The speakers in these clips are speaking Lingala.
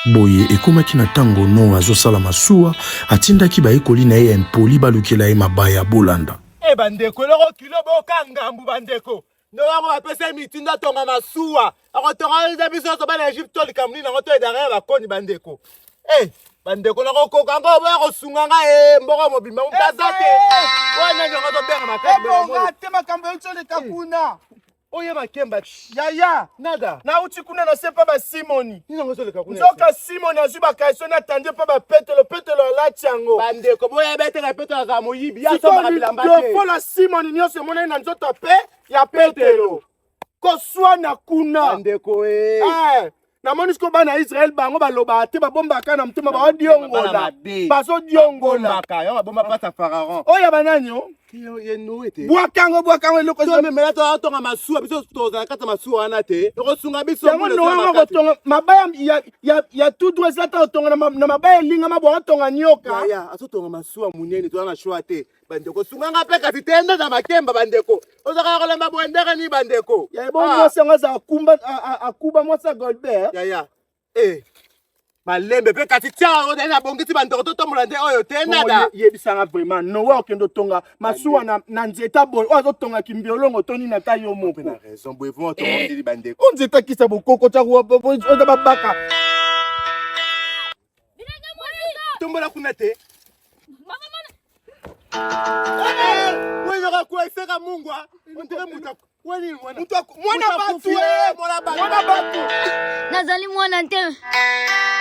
Boye ekomaki na tango no azosala masuwa atindaki baekoli na ye ya impoli balukela ye mabaya bolanda. Bandeko loko kilo boka ngambu bandeko ndoko bapesa mitindo tonga masuwa akotonga biso so bana Egypte likamuni na ngoto edare bakoni bandeko. Bandeko loko koka ngo boya kosunga nga mboko mobimba mutazate wana nyonga to benga makati te makambo yotole kakuna. Oye makemba Yaya nada na uti kuna na sepa ba Simoni nina ngosole kakuna nzoka Simoni azuba kaso na tande pa ba petelo alati yango bandeko boya bete ka petelo ka moyibi ya so mabilamba te yo fola Simoni nyose mona na nzoto pe ya petelo koswa na kuna bandeko na monisco bana Israel bango baloba te babombaka na mtema ba diongola baso diongola ka yo bomba pasa pharaon oya bananyo bwakango eloko so memela to atonga masuwa biso toza kata masuwa wana te okosunga biso tonga mabaya ya tudu ezata otonga na mabaya elinga mabwa otonga nyoka ya asotonga masuwa munene to na shwa te bandeko sunga nga pe kasi tenda na makemba bandeko ozaka kolamba bwendeka ni bandeko ya bon mwasa ngaza akuba mwasa Goldberg ya malembe pe kasi tia o na bongisi bandeko to mulande oyo te nada yebisanga vraiment no wa okendo tonga masuwa na nzeta boy ozo tonga kimbiolongo toni na tayo moko na raison boy vont tonga ndi bandeko on nzeta kisa bokoko tsa ko oza babaka tombola kuna te wewe kwa iseka mungwa ndire muta wani mwana batu nazali mwana te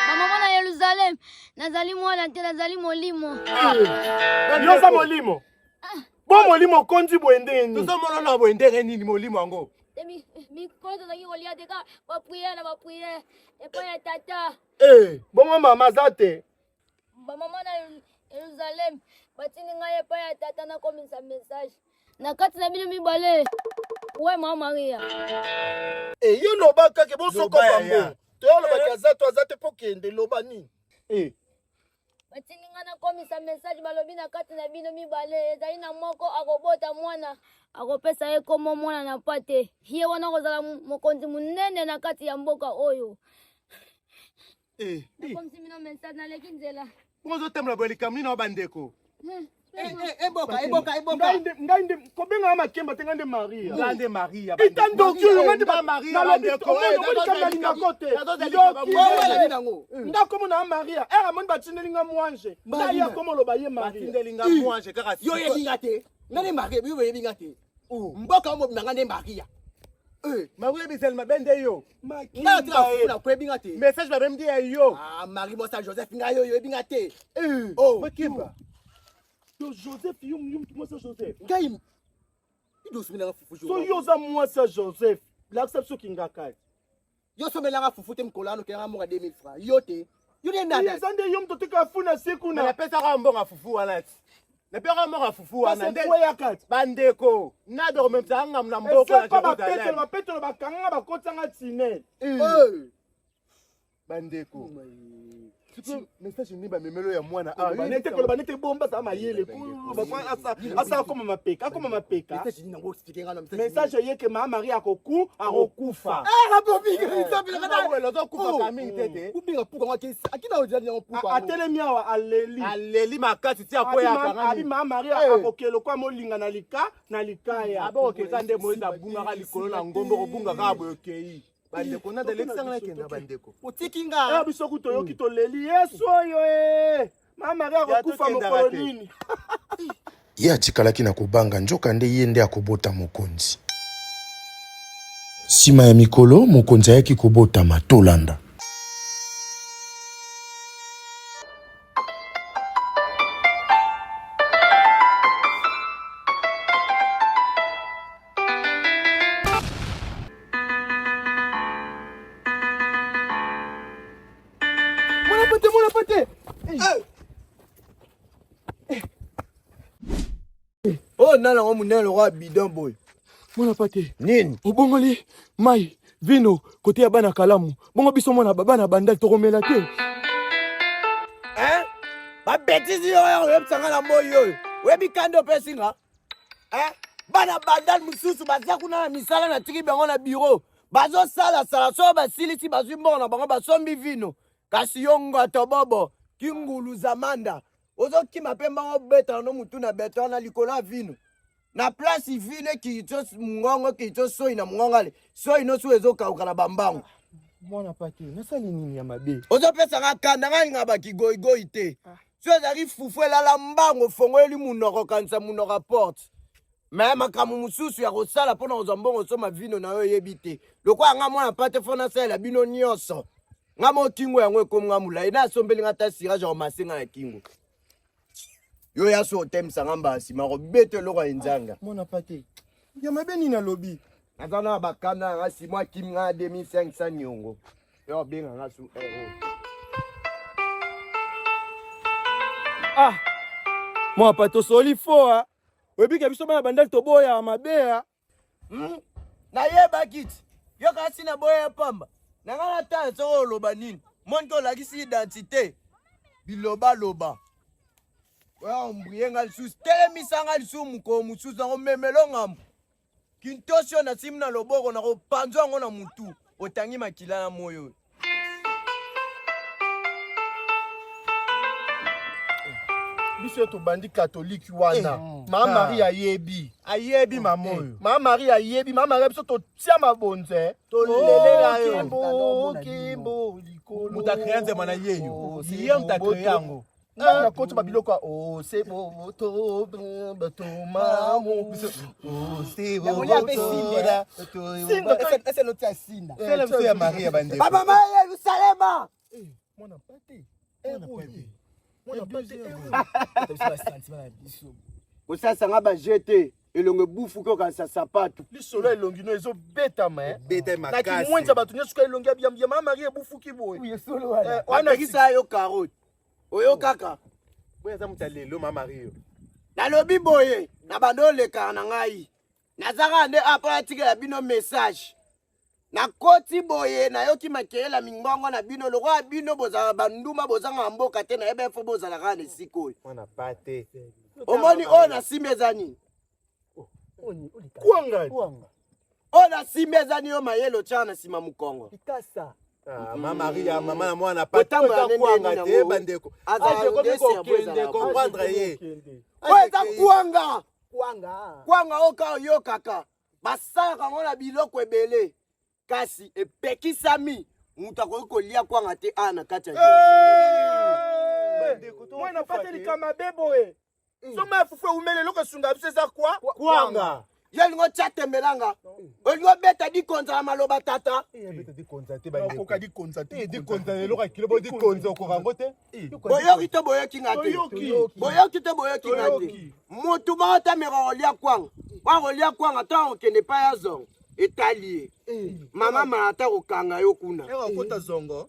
mama mwana Yerusalem nazali mwana te nazali molimo yoza molimo bo molimo konzi bwendeni tozo mona na bwendere nini molimo ngo mi kozo na yolia de ka ba prier et pas ya tata bongo mama zate mama mwana Yerusalem batini ngaye pa ya tata na komisa message na kati na bino mibale ouais mama Maria yo loba kake bosoko bambo to loba kazato azate pokende loba nini batini ngana komisa message balobi na kati na bino mibale ezali na moko akobota mwana akopesa ye komo mwana na pate ye wana kozala mokonzi munene na kati ya mboka oyo nakomisi mino message naleki nzela ngozo temla bwe likamni na bandeko eboka ngande kobenga makemba te ngande Maria itandokyo ngande Maria bandeko ngande kote ndako mona Maria moni batindelinga mwanje ndaya komo loba ye Maria batindelinga mwanje kaka yo yebinga te ngane Maria biyo yebinga te mboka mo ngane Maria Maria bisel mabende yo na tra ko yebinga te message ba bemdi yo Marie Mosa Joseph nga yo yebinga te makemba yo Joseph yum mwasa Joseph ngai ido sumela fufu so yo za mwasa Joseph l'acception kinga yo somela fufu te mkolano ke nga mo 2000 francs yo te yo ne nada yo zande yum to tika funa siku na pesa ka mbonga fufu wana na peka mbonga fufu wana nde kwa yakati bandeko na do memsa nga mna mboko na Jerusalem ba petelo bakanga bakotanga tine bandeko message ni ba memelo ya mwana banete bomba za mayele asa koma mapeka message yeke mama Maria akokufa atelemi awa aleli makati ti akoya abi mama Maria akokelo kwa molinga na likaya abokeka nde moyeza bunga likolo na ngombo kobunga ka boyokei bandeko na dalexanga na kenda bandeko utikinga biso kutoyoki toleli yesu oyo mama Maria akokufa mokolo nini ye atikalaki na kobanga njoka nde ye nde akobota mokonzi. Sima ya mikolo mokonzi ayaki kobotama tolanda. nana ngo munene wa bidon boy mwana pate nini obongoli mai vino kote ya bana kalamu bongo biso mwana bana bandali tokomela te ba bêtise yo yebsanga na moyo webi kando pesinga bana bandali mususu baza kuna na misala na tiki bango na bureau bazo sala so basilisi bazwi mbona bango basombi vino kasi yo ngata bobo kingulu zamanda ozokima pe mbango beta no mutu na beta na likola vino na place vine ki to ngongo ki to soi na mngongale soi no su ezokauka na bambango mwana pati nasali nini ya mabe ozopesa ngakanda ngai baki goigoi te so ezali fufu elala mbango fongoli munoko kanisa munoko porte mais makambo mususu ya kosala mpona kozwa mbongo soma vino na yo yebi te lokwa nga mwana pate fo nasalela bino nyonso nga mo kingo yango ekomi nga molai na asombeli nga ta sirage ya komasenga na kingo yo ya so otemisa nga mbasi mako bete eloko ya enzanga mwana pate ya mabe nini alobi naza na bakanda nga simwa kimi nga 2500 niongo yo benga nga su mwana pate osoli fo webika biso bana bandali toboya mabe nayeba kiti yo kasi na boya pamba nanga na tala soko oloba nini monke olakisi identité biloba oya ombuyenga lisusu telemisanga lisusu mokolo mosusu yango memelo ngambo kintosi oyo nasimi na loboko na kopanzwa yango na mutu otangi makila na moyo biso tobandi katoliki wana mama Marie ayebi mama oyo mama Marie ayebi mama Marie biso totia mabonze tolelela yo kimbo likolo muta créer nzema na yeyo ye muta créer yango na koti babiloko c'est beau to bato mamu c'est beau ese notia sinda sele mso ya Maria bande baba maye Yerusalema mwana pate kosasa nga bajete elongo bufu kokanisa sapato lisolo elongi no ezobetama makasi nakimwenza bato nyonso elongi ya mama Marie ebufuki boye wanakisa yo carotte oyo kaka boyaza mutalelo mama Marie nalobi boye na bando olekaka na ngai nazaka nde apres atikela bino message na koti boye nayoki makeyela mingongo na bino lokwa bino bozala banduma bozanga mboka te na ebe fo bozala kana esika oyo mwana pate omoni oyo nasimbi eza nini kwanga oyo nasimbi eza nini yo mayelo tyaka na nsima mokongo mama Maria mama na mwana pate kwanga te bandeko azakokende comprendre ye oyo eza kwanga oka oyo kaka basalaka yango na biloko ebele kasi epekisami mutu akoki kolia kwanga te ana kati ya mwana pate likama beboye soma ya fufu eumeli eloko esunga biso eza kwanga ye olingo tya tembelanga olingo beta dikonza na maloba tata okoka dikonza te dikonza eloko ya kilo bo dikonza okokango te boyoki te boyoki nga te boyoki te boyoki nga te mutu baotameka kolia kwanga wakolia kwanga ntango okende pa ya zongo etali ye mama malata kokanga yo kuna ekota zongo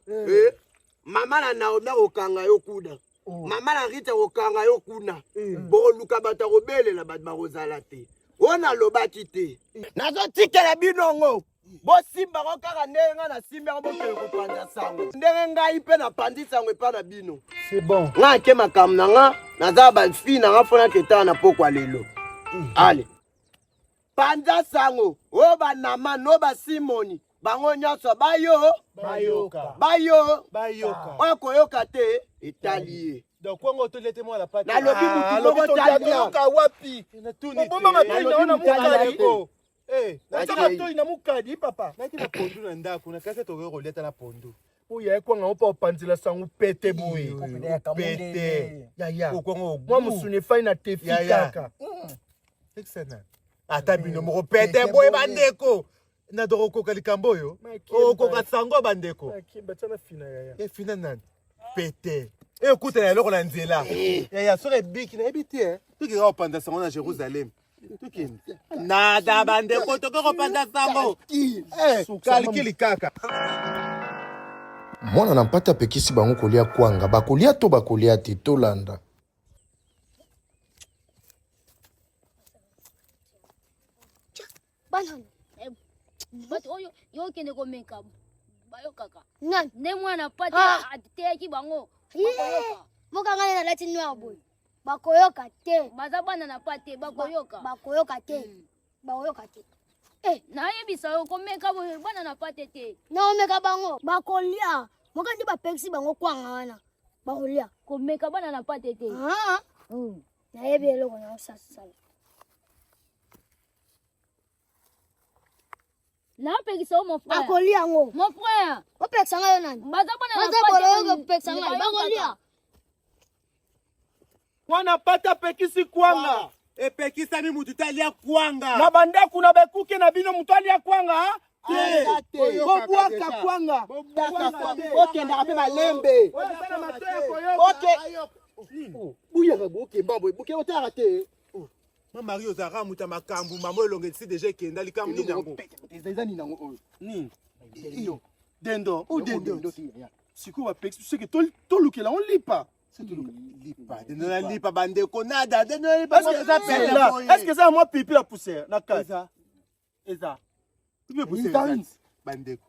mama na Naomi kokanga yo kuna mama na Rita kokanga yo kuna boluka bato kobelela bato bakozala te oyo nalobaki te nazotikela binongo bosimbako kaka ndenge nga nasimbiako bokele kopanza sango ndenge ngai mpe napandi sango epa na bino nga ake makambo na nga naza bafi na nga mpona ketala na pokwa lelo ale panza sango oyo banama no basimoni bango nyonso bayo oyo koyoka te etali ye donc kongo tolete mwana pate nalobi mutu moko toyoka wapi obomba matoi na wana mukadi natoi na mukadi papa naki na pondu na ndako na kasi tokoki koleta na pondu oyo ekwanga mpo opanzela sango pete boye pete okongo mwa musuni efai na tefi kaka ata bino moko pete boye bandeko na dokokoka likambo oyo okoka sango bandeko efina nani pete ekutana eloko na nzela yaya soki ebiki nayebi te tokeka kopanda sango na Jérusalem tokende nada bandeko tokoki kopanda sango kalikili kaka mwana na mpata apekisi bango kolia kwanga bakolia to bakolia te tolanda Bana. Bato oyo yo kende ko meka. Bayo kaka. Nan, ne mwana pati ateki bango. Bakoyoka. Moka ngane na lati noir boy. Bakoyoka te. Baza bana na pati bakoyoka. Bakoyoka te. Bakoyoka te. Na yebisa yo ko meka bana na pati te. Na omeka bango. Bakolia. Moka ndi bapexi bango kwanga wana. Bakolia. Komeka bana na pate te. Ah. Na yebi eloko na osasa. Na pekisa mon frère. Bakolia ngo. Mon frère. Opexa ngayo nani? Baza bana na Baza bolo opexa ngayo. Bakolia. Mwana pata pekisi kwanga. epekisa mi mutu talia kwanga Na bandaku na bekuke na bino mutu alia kwanga. Bobuaka kwanga. Okendaka mpe malembe. Buyaka boke mbabo boke otaka te. mamari ozalaka mutu ya makambo mama elongisi deja ekenda likambo nini yango Eza nini yango oyo? Nini? Dendo. O dendo. Sikoyo bapekisi biso ke tolukela on lipa. dena lipa bandeko nada dena lipa Est-ce que ça moi pipi la poussière na kati? Eza. bandeko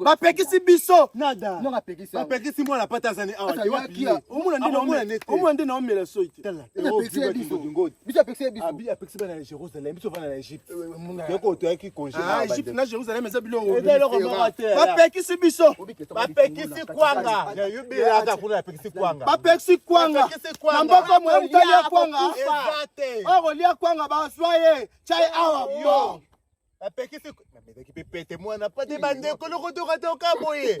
bapekisi biso. nada bapekisi mwana pata azani awa omona nde naomela soi te. apekisi bana na jérusalem biso vana na egypte yoko toyaki congé Egypte na Jérusalem eza biloko. eza eloko moko te Bapekisi biso. bapekisi kwanga yobelaka kuna bapekisi kwanga Bapekisi kwanga. Na mboka moya mutalia kwanga. eza te Okolia kwanga baswa ye. Chai awa yo. bapekisi babetaki mpe pete mwana pate bandeko lokotoka toka boye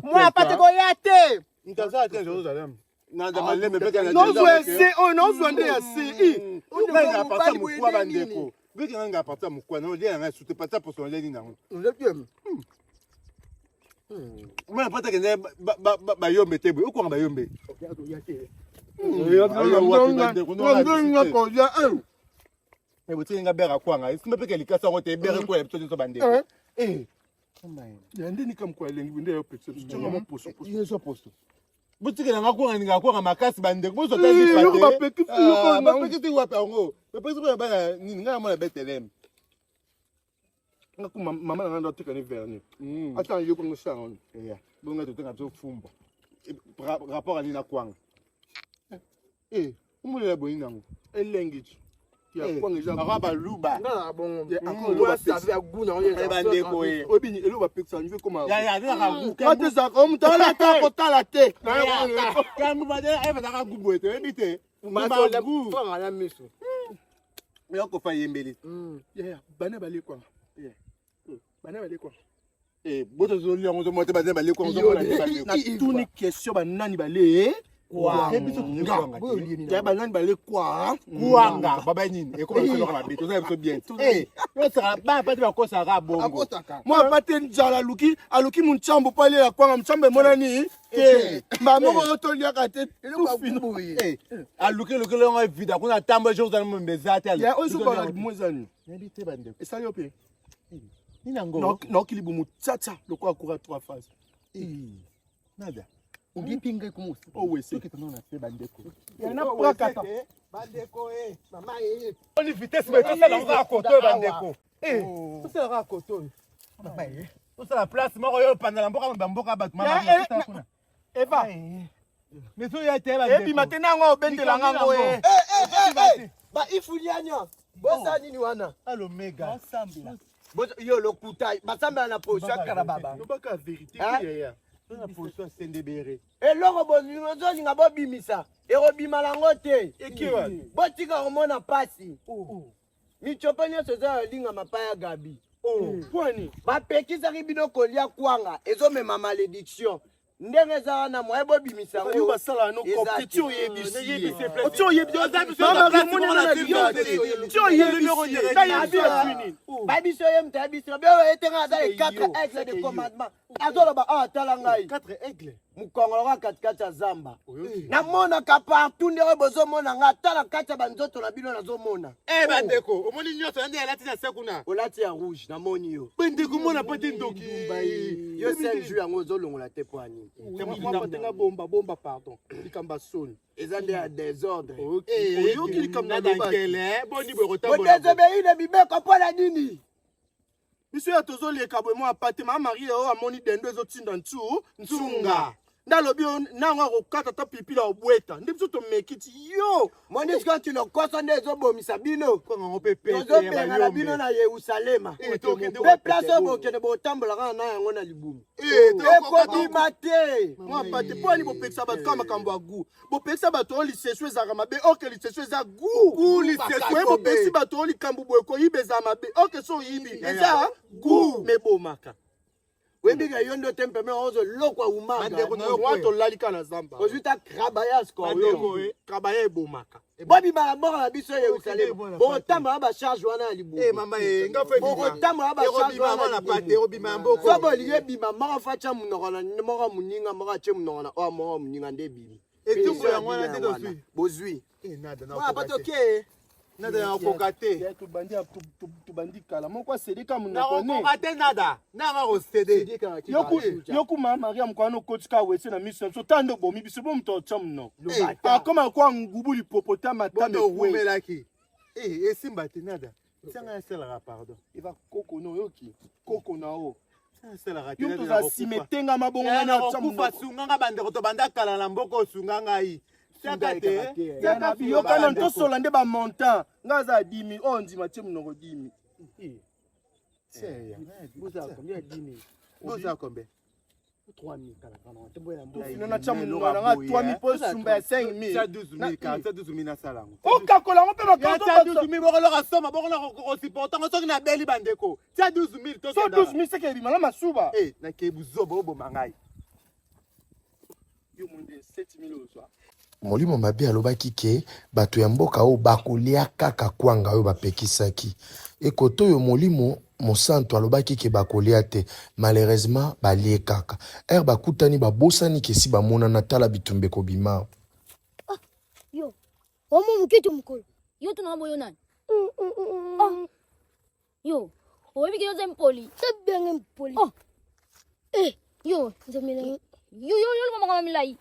Mwana pate koya te. ntazala te jérusalem nanda malembe peke Nozwa ese oyo nozwa nde ya se. nanga aparta mokwa bandeko veke nanga aparta mokwa naolia yanga sute pata poso oleli nango mwana pata kende bayombe te boye okwanga bayombe botilinga bere akwanga esimba peke likasa yango te ebere kwela biso nyonso bandeko Ndeni kama kwa lengi nde yo pekisa biso changa mo poso. yeso posto botikelanga kwanga ninga kwanga makasi bandeko bozota bapekisi wapi yango bapekisi mpona bana nini ngai namona beteleme Mama na ndo tika ni verni. Ata yo ko ngosanga. bonga totenga biso fumba rapport ani na kwanga omolela boyi nango Elengi. Ya kwanga ja. aka baluba Na bon. Akolo safi aguna oyo. bandeko ye Obini elo ba pekisa nje koma. ya teka guke Ate za ko mutala ta ko tala te. kangu bade ayebazaka gubu ete oyebi te Magu. Fanga na miso. yakofa yembeli Ya bana bale kwa. Bana bale kwa. boto zoli yango zomo te bane bale kwa ozomona te bandeko Na tuni question banani bale. Ya banani bale kwanga baba nini ekoma biso mabe toza biso bien yosaka bana pate bakosaka bongo Moi pate njala aluki munchambo pale ya kwanga mchambo monani te. Mama ko tolia te. aluki longo evida kuna tambo jérusalem mbeza te Ya ozo bala mwezani. yebi te bandeko Esali ope. nini yango Nokili bumu tata loko akura 3 phases. nada Ungipinga kumusi. Oh we se. toketana na se bandeko Na prakata. Bandeko mama ye. oni vitesse mais tosala ngo ya koto bandeko tosala ngo ya koto tosala place moko oyo pandala mboka bato kuna Eva. mais oyo te bandeko Ebi matena ngo obetela ngango e. Ba ifulianya. Bosa nini wana? alo mega Bosa yo lokuta. Basamba na posha karababa. Lobaka vérité ya. na position sendebere Eloko bonimo zolinga bobimisa. Erobima lango te. ekiwa Botika komona pasi. Michopo nyonso eza yolinga mapaya gabi. Pwani. Bapekisaki bino kolia kwanga ezomema malédiction. Ndenge eza wana moye bobimisa Yo ngo. basala no kokte ti oyebisi. place. Ti oyebisi. Mama, Mama moni na video. Ti oyebisi. Ta yebisi. Babiso ye mta biso beo etenga aza les 4 aigles de commandement. Azoloba tala ngai. 4 aigles Mukongoloka katikati ya zamba. Namonaka partout ndenge bozomona nga tala kati ya banzoto na bino nazomona. bandeko omoni nyonso nde alati na se kuna Olati ya rouge namoni yo. bandeko mona pate ndoki Yo 5 jours yango ozolongola te po ani. Matenga bomba pardon. Likamba soni. Eza nde ya désordre. Oyoki likamba loba. kele boni boye kotambola Bodezobeile bibeko mpona nini? Biso ya tozoleka boye mo apate ma Marie o amoni dendo ezotinda ntu. nsunga ndalobi nanga kokata ta pipi la obweta nde biso tomekiti yo Monis quand tu le consonnes des obomisa bino. Kongo pe pe. Ozobenga na bino na Yerusalema. Pe place obokende botambola kana na yango na libumu. Ekobima te. Moi pate po ani bopekisa bato kama makambo ya gu bopekisa bato oyo liseso ezalaka mabe oke liseso eza gu liseso bopekisi bato oyo likambo boye koyiba eza mabe oke so oyibi eza gu mebomaka Wembika yondo tempe me ozo lokwa umaga. bandeko na yo mwa tolalika na zamba Ozuta krabayas ko. bandeko kabaya ebomaka Bobi ba mort na biso Yerusalema. Bo tamba ba charge wana ya libumu. Mama nga fe Bo tamba ba charge wana na pate obima mboko. So bo liye bima mara facha munoko na mara muninga mara che munoko na o mara muninga nde bibi. Etumbo ya mwana nde dosui. Bozui. Nada na. Ah pas OK. Nada ya kokate. tubandi kala moko asedeka Na munoko ne kokate nada. Na ma ko cede. yoku mama Mariam kwa no kotika wese na miso so tando bomi biso bo mto chamno akoma kwa ngubu lipopotama tame Bondo kwe humelaki. Esimba te nada. Sanga sela pardon. eva koko no yoki koko na o Sanga sela yo to za simetenga mabonga na chamno kufa sunganga bandeko to banda kala na mboko sunganga yi. Saka te. yana yo kana nto sola nde ba montant ngaza 10 000 onzi matie munoko 10 000 Seya. Boza combien 10 000? Boza kombe. 3 000 kala kana. Temboya mbo. ino na chamunoko nga 3 000 po sumba ya 5 Ça 000 12 000 ka, ça 12 000 na salango. okakola ngo pe Ya bakoto ça 12 000 boko loka soma boko loka supporta ngo soki na beli bandeko. Ça 12 000 to so 12 000 seke bimala masuba na ke buzobo obo mangai. yo monde 7 000 oswa molimo mabe alobaki ke bato ya mboka oyo bakolia kaka kwanga oyo bapekisaki ekoto oyo molimo mosantu alobaki ke bakolia te malheureusement balie kaka bakutani babosani kesi bamonana tala bitumbe kobima Yo, omo mukito mukolo. Yo tunabo yo nani? Yo, owebi ke yo zempoli. Tebenge mpoli. Yo, Nzemele. yo mama milai.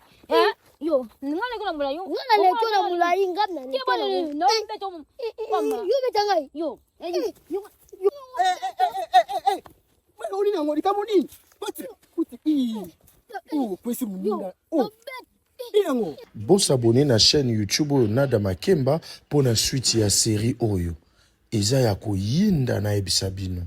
Yo, ngale kuna mulai yo. Ngana leto na mulai ngam na Ke leto. bale no beto mama. Yo betangai. Yo, yo. Wewe uli na ngori kama nini? Kwesi munina. Inango. bosabone na chaîne YouTube oyo Nada Makemba mpona suite ya série oyo eza ya koyinda na ebisa bino